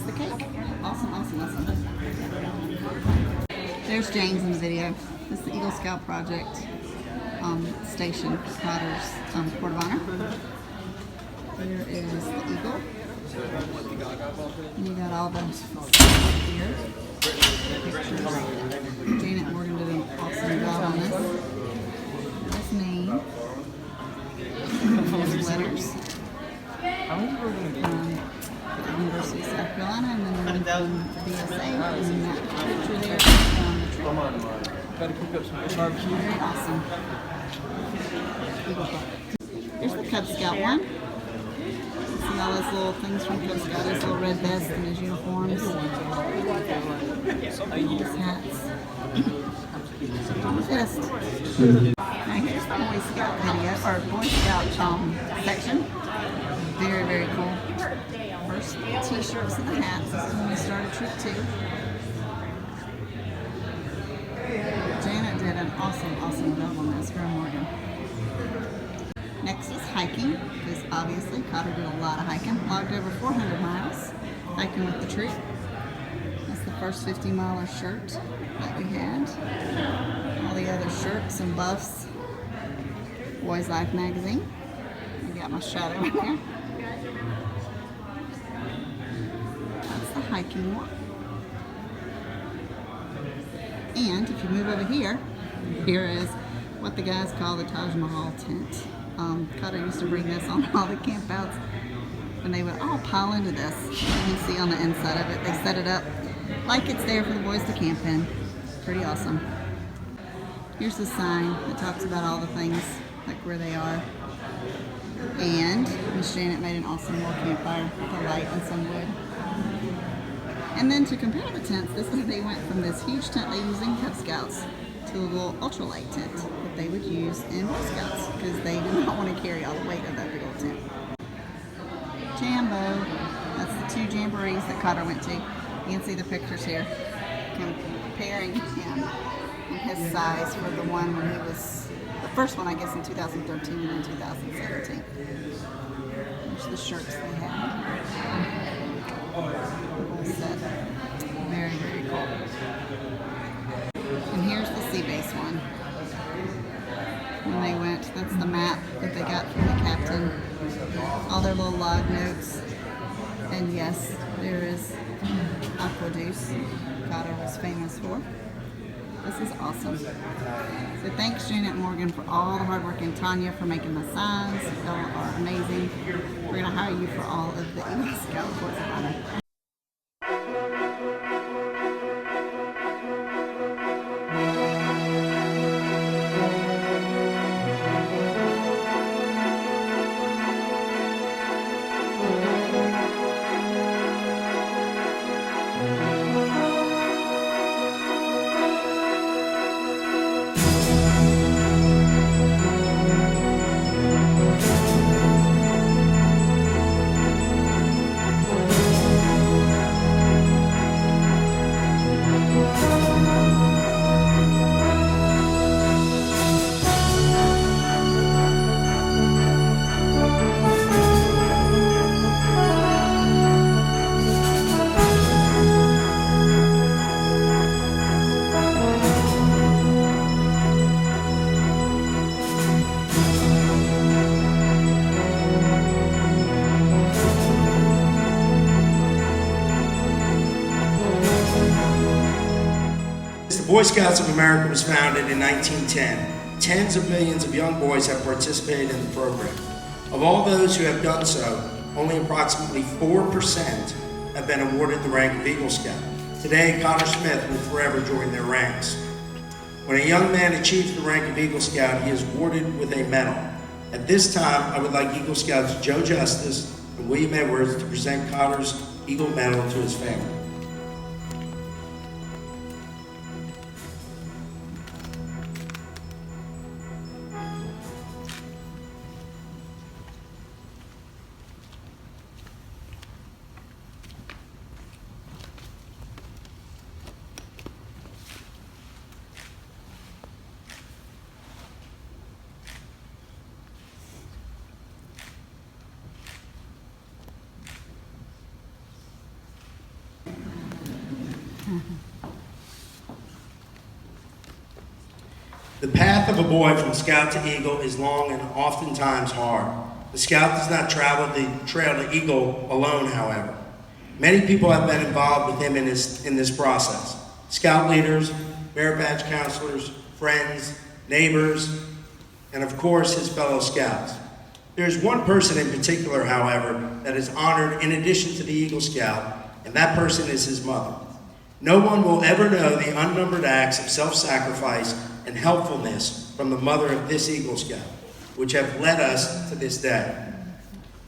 the cake. Awesome, awesome, awesome. There's James in the video. This is the Eagle Scout Project station, Cotter's Court of Honor. Here is the Eagle. And you got all the stuff here. Pictures. Janet Morgan did an awesome job on this. His name. There's letters. The University of South Carolina, and then one from BSA, and that picture there on the tree. Very awesome. Here's the Cub Scout one. See all those little things from Cub Scout, his little red vest and his uniforms. His hats. Fist. Now here's the Boy Scout video, or Boy Scout section. Very, very cool. First t-shirts and the hats. This is when we started Troop 2. Janet did an awesome, awesome job on this for Morgan. Next is hiking, because obviously Cotter did a lot of hiking. Logged over 400 miles hiking with the troop. That's the first 50-miler shirt that we had. All the other shirts and buffs. Boys Life magazine. I got my shadow in there. That's the hiking one. And if you move over here, here is what the guys call the Taj Mahal tent. Cotter used to bring this on all the campouts, and they would all pile into this. You can see on the inside of it, they set it up like it's there for the boys to camp in. Pretty awesome. Here's the sign that talks about all the things, like where they are. And Miss Janet made an awesome little campfire with a light and some wood. And then to compare the tents, this is they went from this huge tent they use in Cub Scouts to a little ultralight tent that they would use in Boy Scouts because they did not want to carry all the weight of that big old tent. Jambo. That's the two jamborees that Cotter went to. You can see the pictures here comparing him and his size for the one when he was, the first one I guess in 2013 and then 2017. There's the shirts they had. Set. Very, very cool. And here's the sea base one. When they went, that's the map that they got from the captain. All their little log notes. And yes, there is Aqua Deuce, Cotter was famous for. This is awesome. So thanks Janet Morgan for all the hard work, and Tanya for making the signs. Y'all are amazing. We're going to hire you for all of the Eagle Scout Courts of Honor. The Boy Scouts of America was founded in 1910. Tens of millions of young boys have participated in the program. Of all those who have done so, only approximately 4% have been awarded the rank of Eagle Scout. Today, Cotter Smith will forever join their ranks. When a young man achieves the rank of Eagle Scout, he is awarded with a medal. At this time, I would like Eagle Scouts Joe Justice and William Edwards to present Cotter's Eagle Medal to his family. The path of a boy from Scout to Eagle is long and oftentimes hard. The Scout does not travel the trail to Eagle alone, however. Many people have been involved with him in this process. Scout leaders, merit badge counselors, friends, neighbors, and of course his fellow Scouts. There's one person in particular, however, that is honored in addition to the Eagle Scout, and that person is his mother. No one will ever know the unnumbered acts of self-sacrifice and helpfulness from the mother of this Eagle Scout, which have led us to this day.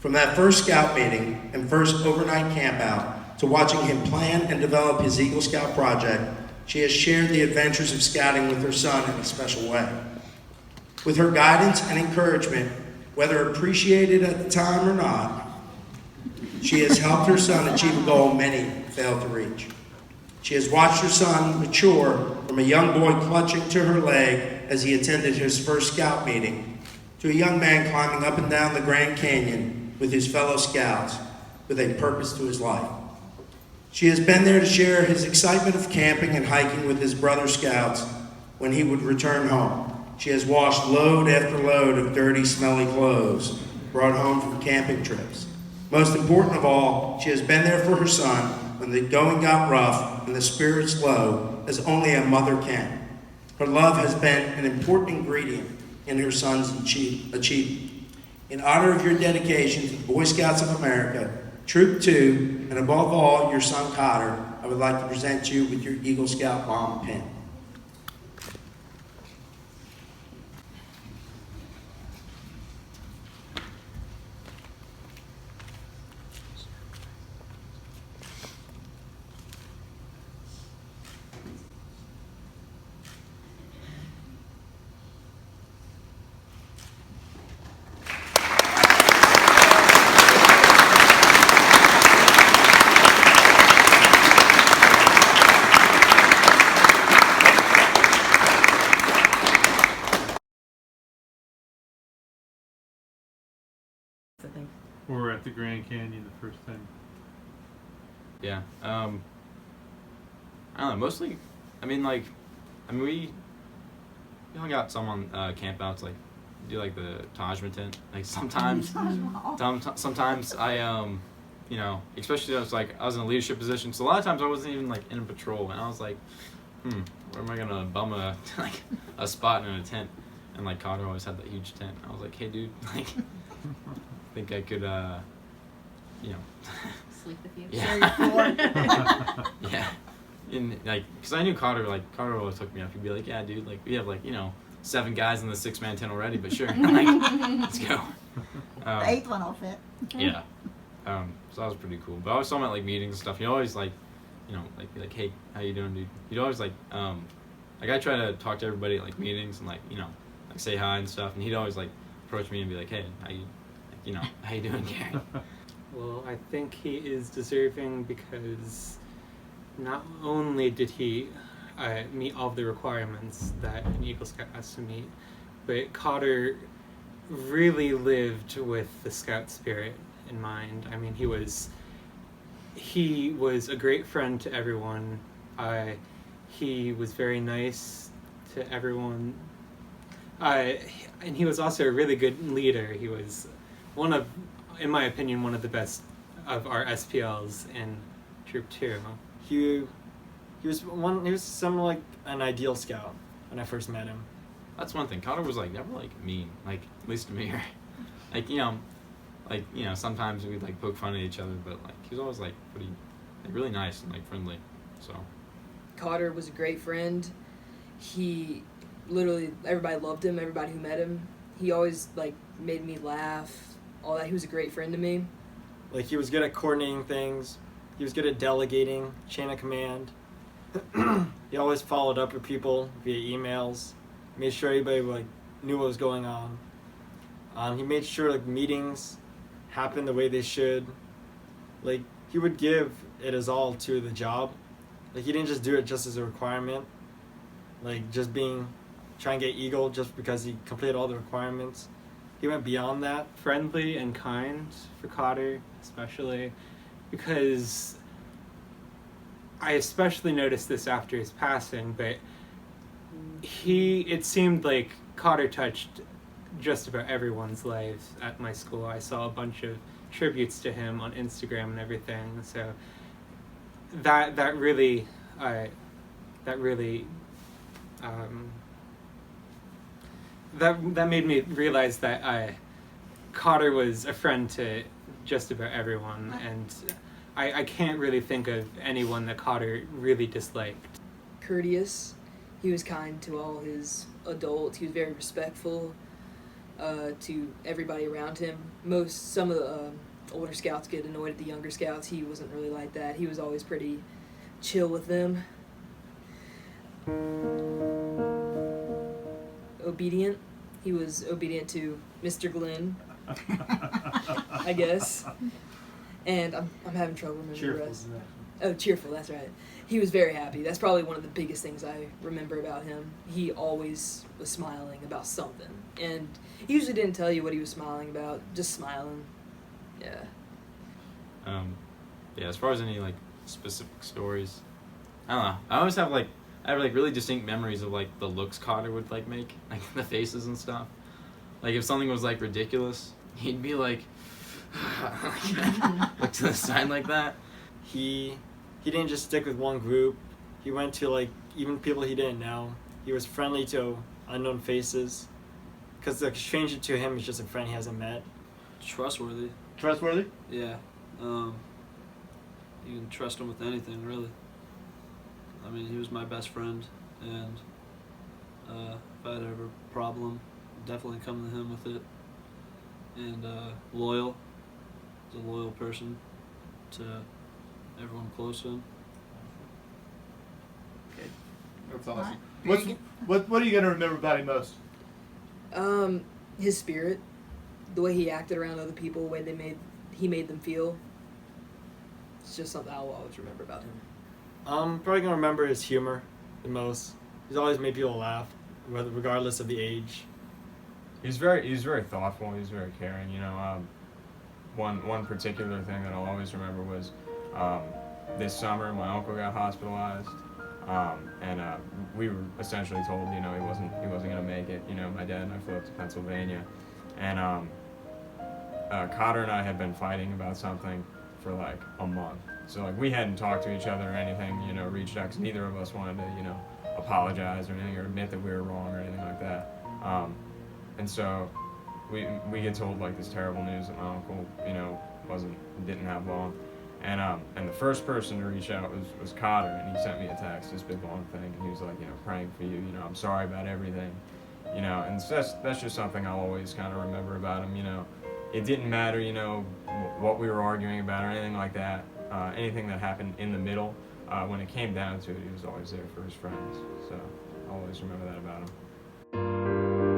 From that first Scout meeting and first overnight camp out to watching him plan and develop his Eagle Scout project, she has shared the adventures of scouting with her son in a special way. With her guidance and encouragement, whether appreciated at the time or not, she has helped her son achieve a goal many failed to reach. She has watched her son mature from a young boy clutching to her leg as he attended his first Scout meeting to a young man climbing up and down the Grand Canyon with his fellow Scouts with a purpose to his life. She has been there to share his excitement of camping and hiking with his brother Scouts when he would return home. She has washed load after load of dirty, smelly clothes brought home from camping trips. Most important of all, she has been there for her son when the going got rough and the spirits low, as only a mother can. Her love has been an important ingredient in her son's achievement. In honor of your dedication to the Boy Scouts of America, Troop 2, and above all, your son Cotter, I would like to present you with your Eagle Scout mom pin. Or at the Grand Canyon the first time. Yeah. I don't know. Mostly, we hung out some on campouts, like do like the Taj Mahal tent. Like sometimes, sometimes I especially I was in a leadership position, so a lot of times I wasn't even like in a patrol, and I was like, where am I gonna bum a like a spot in a tent? And like Cotter always had that huge tent. I was like, hey dude, like. I think I could, sleep with you. Yeah. Yeah. And like, cause I knew Cotter always took me up. He'd be like, yeah, dude, like we have 7 guys in the 6-man tent already, but sure, like, let's go. The 8th one will fit. Yeah. So that was pretty cool. But I always saw him at like meetings and stuff. He always be like, hey, how you doing, dude? He'd always I try to talk to everybody at like meetings and like say hi and stuff. And he'd always like approach me and be like, hey, how you doing, Gary? Well, I think he is deserving because not only did he meet all of the requirements that an Eagle Scout has to meet, but Cotter really lived with the Scout spirit in mind. I mean, he was a great friend to everyone. He was very nice to everyone. And he was also a really good leader. He was in my opinion, one of the best of our SPLs in Troop 2. He was somewhat like an ideal scout when I first met him. That's one thing. Cotter was like never like mean, like at least to me. Sometimes we'd like poke fun at each other, but like he was always like pretty, like, really nice and like friendly. So Cotter was a great friend. He literally, everybody loved him. Everybody who met him, he always like made me laugh. All that. He was a great friend to me. Like, he was good at coordinating things. He was good at delegating, chain of command. He always followed up with people via emails. Made sure everybody knew what was going on. He made sure meetings happened the way they should. Like, he would give it his all to the job. Like, he didn't just do it just as a requirement. Like, try and get Eagle just because he completed all the requirements. He went beyond that. Friendly and kind for Cotter, especially, because I especially noticed this after his passing, but it seemed like Cotter touched just about everyone's lives at my school. I saw a bunch of tributes to him on Instagram and everything. So that really that made me realize that Cotter was a friend to just about everyone, and I can't really think of anyone that Cotter really disliked. Courteous. He was kind to all his adults. He was very respectful to everybody around him. Some of the older scouts get annoyed at the younger scouts. He wasn't really like that. He was always pretty chill with them. Obedient. He was obedient to Mr. Glenn, I guess. And I'm having trouble remembering the rest. Oh, cheerful, that's right. He was very happy. That's probably one of the biggest things I remember about him. He always was smiling about something. And he usually didn't tell you what he was smiling about, just smiling. Yeah. Yeah, as far as any like specific stories, I don't know. I always have like really distinct memories of like the looks Cotter would like make, like the faces and stuff. Like if something was like ridiculous, he'd be like look to the side like that. He didn't just stick with one group. He went to like even people he didn't know. He was friendly to unknown faces, because a stranger to him is just a friend he hasn't met. Trustworthy. Trustworthy? Yeah. You can trust him with anything, really. I mean, he was my best friend, and if I had ever a problem, definitely come to him with it. And loyal. He's a loyal person to everyone close to him. That's awesome. Alright, What's, very what are you going to remember about him most? His spirit, the way he acted around other people, the way he made them feel. It's just something I'll always remember about him. Probably gonna remember his humor the most. He's always made people laugh, regardless of the age. He's very thoughtful. He's very caring. You know, one particular thing that I'll always remember was this summer my uncle got hospitalized, and we were essentially told, you know, he wasn't gonna make it. You know, my dad and I flew up to Pennsylvania, and Cotter and I had been fighting about something for like a month. So like we hadn't talked to each other or anything, you know, reached out, because neither of us wanted to, you know, apologize or anything or admit that we were wrong or anything like that. And so we get told like this terrible news that my uncle, you know, didn't have long. And the first person to reach out was Cotter, and he sent me a text, this big long thing, and he was like, you know, praying for you, you know, I'm sorry about everything, you know, and that's just something I'll always kind of remember about him, you know. It didn't matter, you know, what we were arguing about or anything like that, anything that happened in the middle, when it came down to it, he was always there for his friends, so I'll always remember that about him.